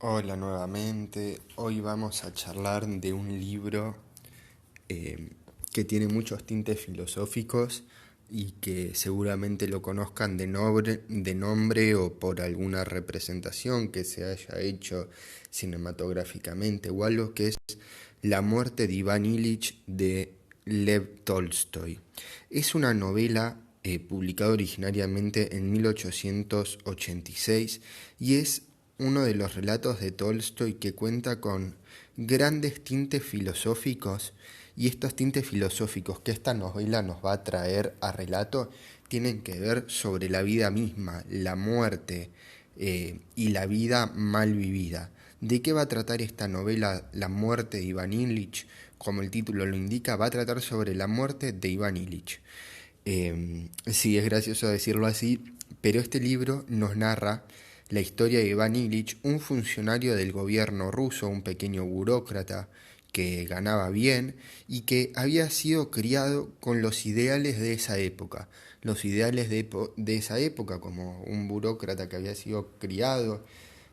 Hola nuevamente, hoy vamos a charlar de un libro eh, que tiene muchos tintes filosóficos y que seguramente lo conozcan de nombre o por alguna representación que se haya hecho cinematográficamente o algo, que es La muerte de Iván Ilich de Lev Tolstoy. Es una novela publicada originariamente en 1886 y es uno de los relatos de Tolstoy que cuenta con grandes tintes filosóficos, y estos tintes filosóficos que esta novela nos va a traer a relato tienen que ver sobre la vida misma, la muerte y la vida mal vivida. ¿De qué va a tratar esta novela, La muerte de Iván Ilich? Como el título lo indica, va a tratar sobre la muerte de Iván Ilich. Sí, es gracioso decirlo así, pero este libro nos narra la historia de Iván Ilich, un funcionario del gobierno ruso, un pequeño burócrata que ganaba bien y que había sido criado con los ideales de esa época. Los ideales de esa época, como un burócrata que había sido criado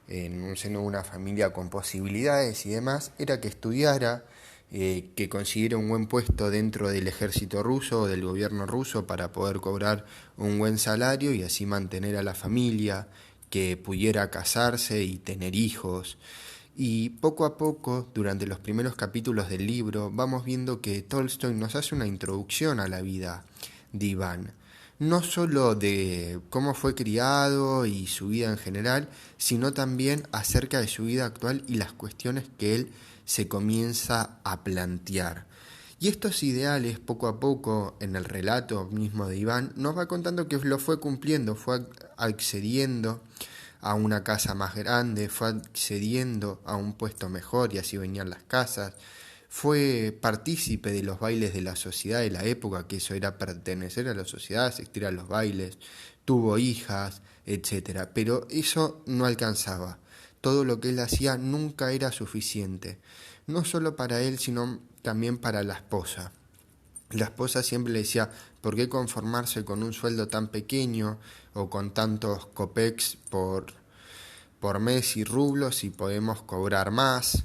en un seno de una familia con posibilidades y demás, era que estudiara, que consiguiera un buen puesto dentro del ejército ruso o del gobierno ruso para poder cobrar un buen salario y así mantener a la familia, que pudiera casarse y tener hijos. Y poco a poco, durante los primeros capítulos del libro, vamos viendo que Tolstoy nos hace una introducción a la vida de Iván, no solo de cómo fue criado y su vida en general, sino también acerca de su vida actual y las cuestiones que él se comienza a plantear. Y estos ideales, poco a poco, en el relato mismo de Iván, nos va contando que lo fue cumpliendo, fue accediendo a una casa más grande, fue accediendo a un puesto mejor y así venían las casas, fue partícipe de los bailes de la sociedad de la época, que eso era pertenecer a la sociedad, asistir a los bailes, tuvo hijas, etcétera. Pero eso no alcanzaba. Todo lo que él hacía nunca era suficiente, no solo para él, sino también para la esposa. La esposa siempre le decía, ¿por qué conformarse con un sueldo tan pequeño o con tantos copex por mes y rublos si podemos cobrar más?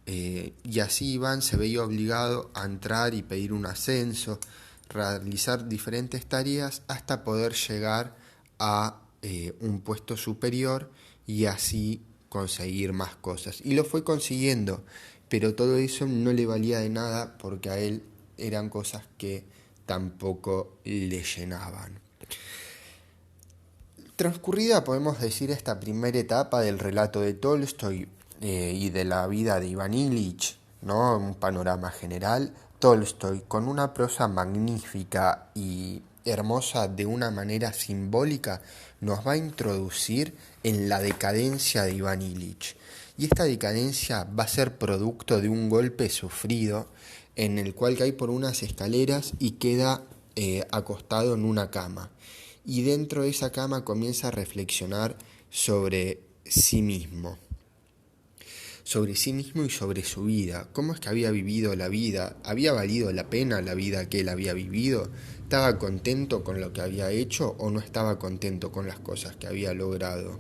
Y así Iván se veía obligado a entrar y pedir un ascenso, realizar diferentes tareas hasta poder llegar a un puesto superior y así conseguir más cosas. Y lo fue consiguiendo, pero todo eso no le valía de nada porque a él eran cosas que tampoco le llenaban. Transcurrida, podemos decir, esta primera etapa del relato de Tolstoy y de la vida de Iván Ilich, ¿no? Un panorama general, Tolstoy, con una prosa magnífica y hermosa de una manera simbólica, nos va a introducir en la decadencia de Iván Ilich. Y esta decadencia va a ser producto de un golpe sufrido en el cual cae por unas escaleras y queda acostado en una cama, y dentro de esa cama comienza a reflexionar sobre sí mismo y sobre su vida. ¿Cómo es que había vivido la vida? ¿Había valido la pena la vida que él había vivido? ¿Estaba contento con lo que había hecho o no estaba contento con las cosas que había logrado?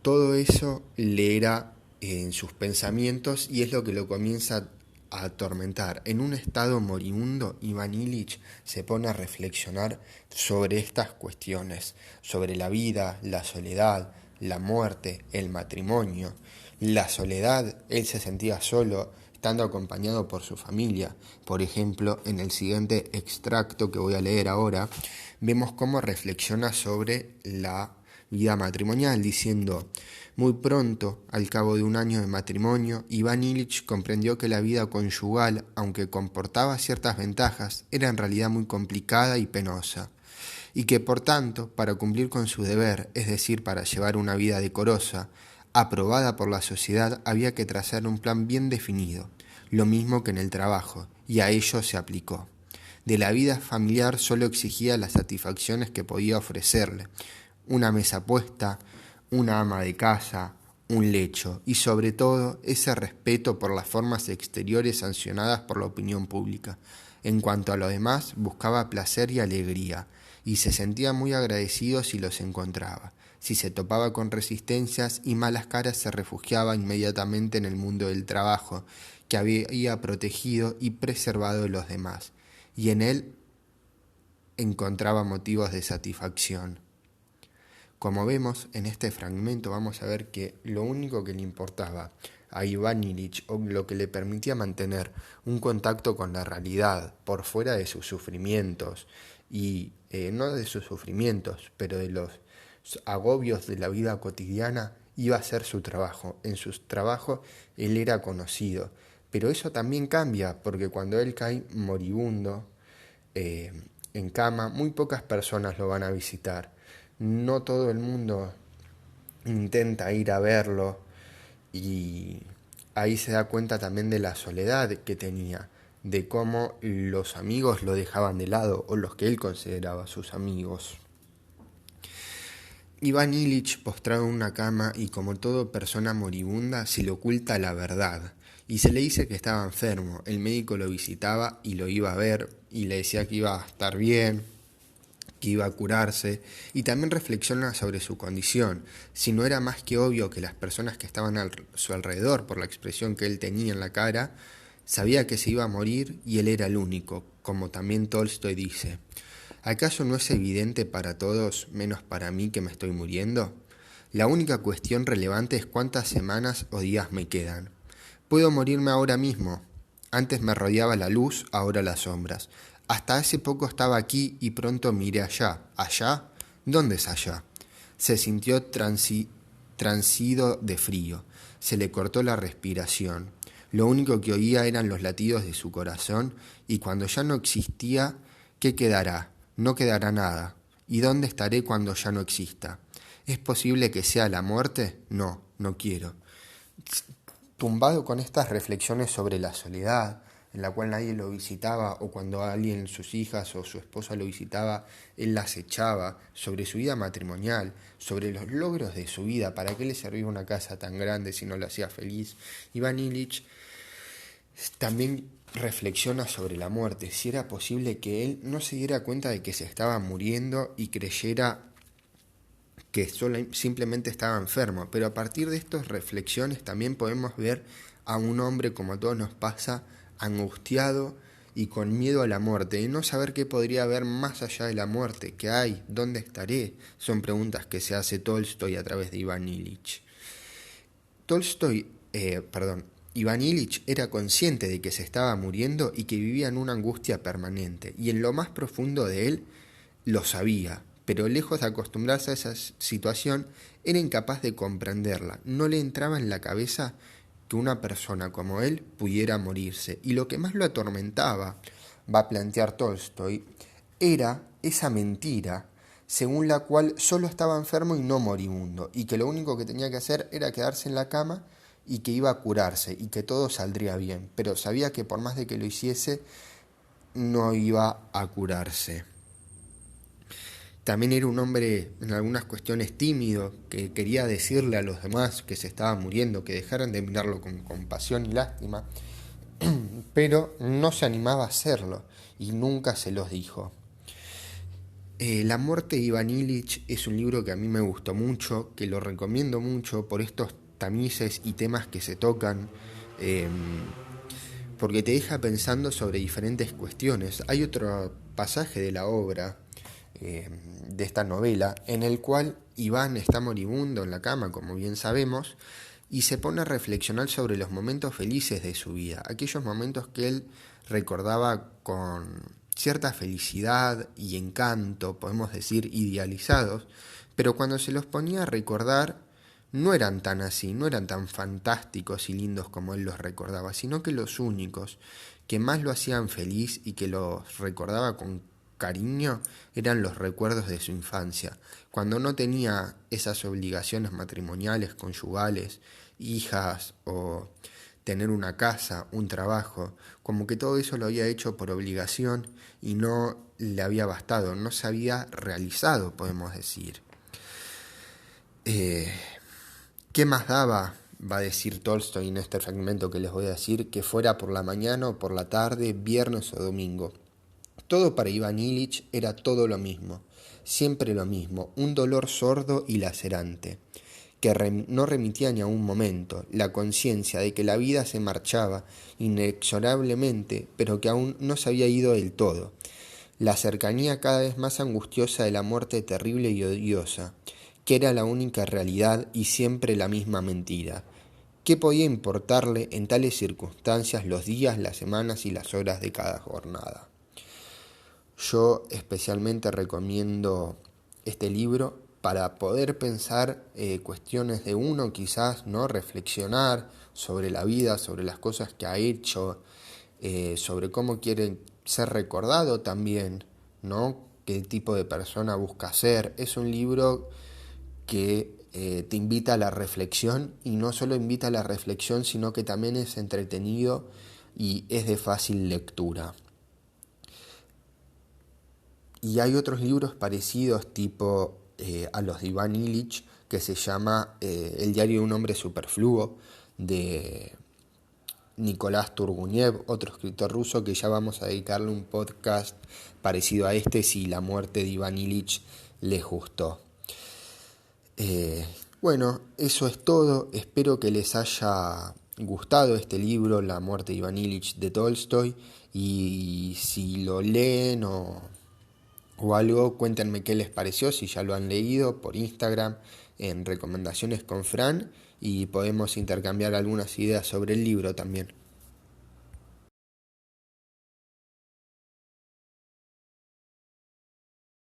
Todo eso le era en sus pensamientos y es lo que lo comienza a atormentar. En un estado moribundo, Iván Ilich se pone a reflexionar sobre estas cuestiones, sobre la vida, la soledad, la muerte, el matrimonio. La soledad, él se sentía solo, estando acompañado por su familia. Por ejemplo, en el siguiente extracto que voy a leer ahora, vemos cómo reflexiona sobre la vida matrimonial, diciendo: muy pronto, al cabo de un año de matrimonio, Iván Ilich comprendió que la vida conyugal, aunque comportaba ciertas ventajas, era en realidad muy complicada y penosa, y que por tanto, para cumplir con su deber, es decir, para llevar una vida decorosa, aprobada por la sociedad, había que trazar un plan bien definido, lo mismo que en el trabajo, y a ello se aplicó. De la vida familiar solo exigía las satisfacciones que podía ofrecerle: una mesa puesta, una ama de casa, un lecho y sobre todo ese respeto por las formas exteriores sancionadas por la opinión pública. En cuanto a lo demás, buscaba placer y alegría, y se sentía muy agradecido si los encontraba. Si se topaba con resistencias y malas caras, se refugiaba inmediatamente en el mundo del trabajo, que había protegido y preservado a los demás, y en él encontraba motivos de satisfacción. Como vemos en este fragmento, vamos a ver que lo único que le importaba a Iván Illich, o lo que le permitía mantener un contacto con la realidad por fuera de sus sufrimientos, y no de sus sufrimientos, pero de los agobios de la vida cotidiana, iba a ser su trabajo. En su trabajo él era conocido, pero eso también cambia, porque cuando él cae moribundo en cama, muy pocas personas lo van a visitar. No todo el mundo intenta ir a verlo, y ahí se da cuenta también de la soledad que tenía, de cómo los amigos lo dejaban de lado, o los que él consideraba sus amigos. Iván Illich, postrado en una cama y como toda persona moribunda, se le oculta la verdad y se le dice que estaba enfermo. El médico lo visitaba y lo iba a ver y le decía que iba a estar bien, que iba a curarse, y también reflexiona sobre su condición, si no era más que obvio que las personas que estaban a su alrededor, por la expresión que él tenía en la cara, sabía que se iba a morir y él era el único, como también Tolstoy dice. ¿Acaso no es evidente para todos, menos para mí, que me estoy muriendo? La única cuestión relevante es cuántas semanas o días me quedan. Puedo morirme ahora mismo. Antes me rodeaba la luz, ahora las sombras. Hasta hace poco estaba aquí y pronto miré allá. ¿Allá? ¿Dónde es allá? Se sintió transido de frío. Se le cortó la respiración. Lo único que oía eran los latidos de su corazón, y cuando ya no existía, ¿qué quedará? No quedará nada. ¿Y dónde estaré cuando ya no exista? ¿Es posible que sea la muerte? No, no quiero. Tumbado con estas reflexiones sobre la soledad, en la cual nadie lo visitaba, o cuando alguien, sus hijas o su esposa lo visitaba, él las echaba, sobre su vida matrimonial, sobre los logros de su vida, ¿para qué le servía una casa tan grande si no lo hacía feliz? Iván Illich también reflexiona sobre la muerte, si era posible que él no se diera cuenta de que se estaba muriendo y creyera que simplemente estaba enfermo. Pero a partir de estas reflexiones también podemos ver a un hombre, como a todos nos pasa, angustiado y con miedo a la muerte, y no saber qué podría haber más allá de la muerte, qué hay, dónde estaré, son preguntas que se hace Tolstoy a través de Iván Illich. Iván Illich era consciente de que se estaba muriendo y que vivía en una angustia permanente, y en lo más profundo de él lo sabía, pero lejos de acostumbrarse a esa situación, era incapaz de comprenderla. No le entraba en la cabeza que una persona como él pudiera morirse, y lo que más lo atormentaba, va a plantear Tolstoy, era esa mentira según la cual solo estaba enfermo y no moribundo, y que lo único que tenía que hacer era quedarse en la cama y que iba a curarse y que todo saldría bien, pero sabía que por más de que lo hiciese, no iba a curarse. También era un hombre en algunas cuestiones tímido, que quería decirle a los demás que se estaba muriendo, que dejaran de mirarlo con compasión y lástima, pero no se animaba a hacerlo y nunca se los dijo. La muerte de Iván Illich es un libro que a mí me gustó mucho, que lo recomiendo mucho por estos tamices y temas que se tocan, porque te deja pensando sobre diferentes cuestiones. Hay otro pasaje de la obra, de esta novela, en el cual Iván está moribundo en la cama, como bien sabemos, y se pone a reflexionar sobre los momentos felices de su vida, aquellos momentos que él recordaba con cierta felicidad y encanto, podemos decir idealizados, pero cuando se los ponía a recordar no eran tan así, no eran tan fantásticos y lindos como él los recordaba, sino que los únicos que más lo hacían feliz y que los recordaba con cariño eran los recuerdos de su infancia, cuando no tenía esas obligaciones matrimoniales, conyugales, hijas o tener una casa, un trabajo, como que todo eso lo había hecho por obligación y no le había bastado, no se había realizado, podemos decir. ¿Qué más daba? Va a decir Tolstoy en este fragmento que les voy a decir, que fuera por la mañana o por la tarde, viernes o domingo. Todo para Iván Ilich era todo lo mismo, siempre lo mismo, un dolor sordo y lacerante, que no remitía ni a un momento, la conciencia de que la vida se marchaba inexorablemente, pero que aún no se había ido del todo, la cercanía cada vez más angustiosa de la muerte terrible y odiosa, que era la única realidad y siempre la misma mentira. ¿Qué podía importarle en tales circunstancias los días, las semanas y las horas de cada jornada? Yo especialmente recomiendo este libro para poder pensar cuestiones de uno, quizás, ¿no? Reflexionar sobre la vida, sobre las cosas que ha hecho, sobre cómo quiere ser recordado también, ¿no? Qué tipo de persona busca ser. Es un libro que te invita a la reflexión, y no solo invita a la reflexión, sino que también es entretenido y es de fácil lectura. Y hay otros libros parecidos tipo a los de Iván Ilich, que se llama El diario de un hombre superfluo, de Nicolás Turguniev, otro escritor ruso, que ya vamos a dedicarle un podcast parecido a este si la muerte de Iván Ilich les gustó. Bueno, eso es todo. Espero que les haya gustado este libro, La muerte de Iván Ilich, de Tolstoy, y si lo leen o algo, cuéntenme qué les pareció, si ya lo han leído, por Instagram, en Recomendaciones con Fran, y podemos intercambiar algunas ideas sobre el libro también.